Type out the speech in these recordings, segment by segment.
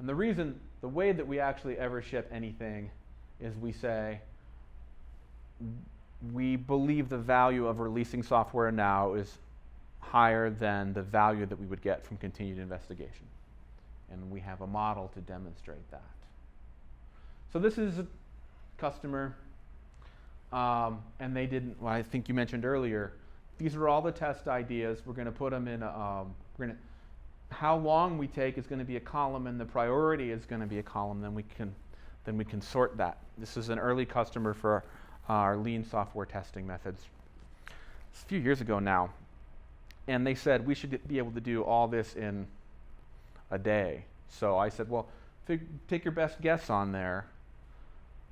And the way that we actually ever ship anything is we say, we believe the value of releasing software now is higher than the value that we would get from continued investigation. And we have a model to demonstrate that. So this is a customer, and they didn't, well, I think you mentioned earlier, these are all the test ideas. We're going to put them in how long we take is going to be a column, and the priority is going to be a column. Then we can sort that. This is an early customer for our lean software testing methods. It's a few years ago now, and they said we should be able to do all this in a day. So I said, well, take your best guess on there,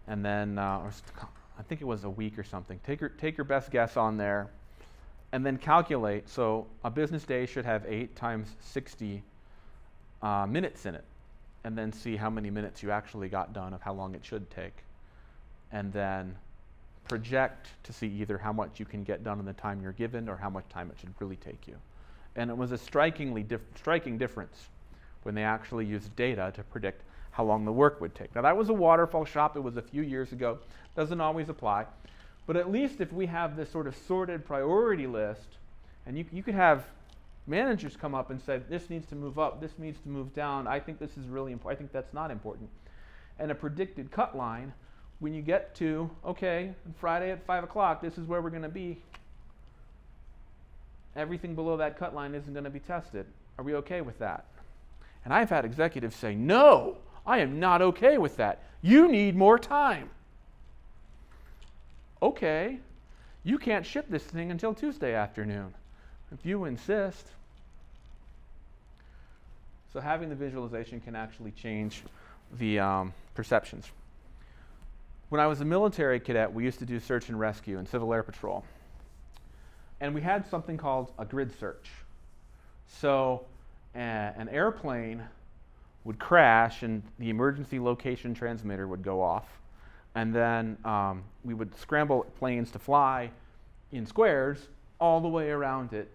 and then I think it was a week or something. Take your best guess on there, and then calculate. So a business day should have 8 times 60 minutes in it, and then see how many minutes you actually got done of how long it should take, and then project to see either how much you can get done in the time you're given or how much time it should really take you. And it was a striking difference when they actually used data to predict how long the work would take. Now that was a waterfall shop. It was a few years ago. Doesn't always apply. But at least if we have this sort of sorted priority list, and you could have managers come up and say, this needs to move up, this needs to move down, I think this is really important, I think that's not important. And a predicted cut line, when you get to, okay, Friday at 5 o'clock, this is where we're going to be. Everything below that cut line isn't going to be tested. Are we okay with that? And I've had executives say, no, I am not okay with that. You need more time. Okay, you can't ship this thing until Tuesday afternoon, if you insist. So having the visualization can actually change the perceptions. When I was a military cadet, we used to do search and rescue in Civil Air Patrol. And we had something called a grid search. So an airplane would crash and the emergency location transmitter would go off. And then we would scramble planes to fly in squares all the way around it,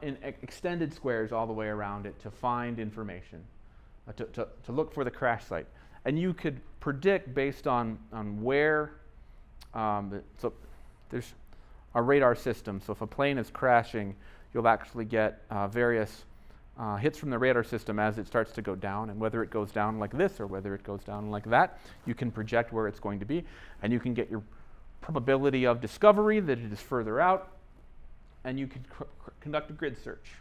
in extended squares all the way around it to find information, to look for the crash site. And you could predict based on where, so there's a radar system. So if a plane is crashing, you'll actually get various hits from the radar system as it starts to go down, and whether it goes down like this or whether it goes down like that, you can project where it's going to be, and you can get your probability of discovery that it is further out, and you can conduct a grid search.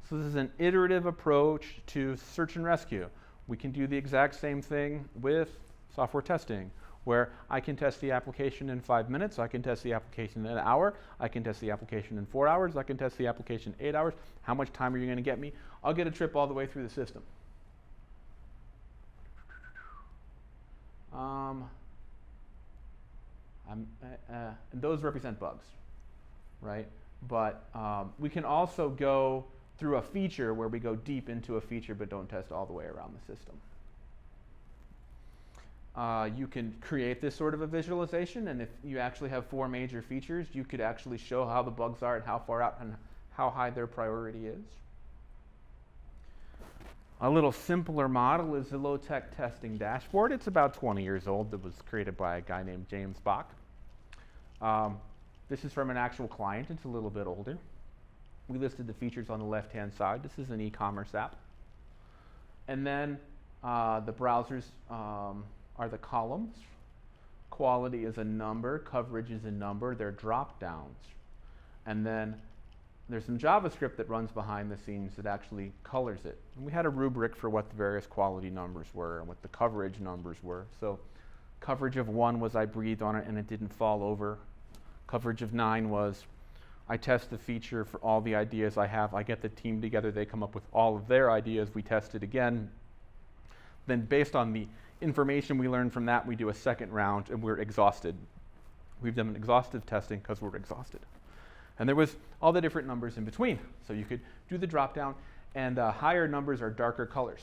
So this is an iterative approach to search and rescue. We can do the exact same thing with software testing, where I can test the application in 5 minutes, I can test the application in an hour, I can test the application in 4 hours, I can test the application in 8 hours. How much time are you going to get me? I'll get a trip all the way through the system. And those represent bugs, right? But we can also go through a feature where we go deep into a feature but don't test all the way around the system. You can create this sort of a visualization, and if you actually have 4 major features, you could actually show how the bugs are and how far out and how high their priority is. A little simpler model is the low-tech testing dashboard. It's about 20 years old. It was created by a guy named James Bach. This is from an actual client. It's a little bit older. We listed the features on the left-hand side. This is an e-commerce app. And then the browsers are the columns. Quality is a number. Coverage is a number. They're drop-downs. And then there's some JavaScript that runs behind the scenes that actually colors it. And we had a rubric for what the various quality numbers were and what the coverage numbers were. So coverage of 1 was I breathed on it and it didn't fall over. Coverage of 9 was I test the feature for all the ideas I have. I get the team together. They come up with all of their ideas. We test it again. Then based on the information we learn from that, we do a second round and we're exhausted. We've done exhaustive testing because we're exhausted. And there was all the different numbers in between. So you could do the drop down, and higher numbers are darker colors.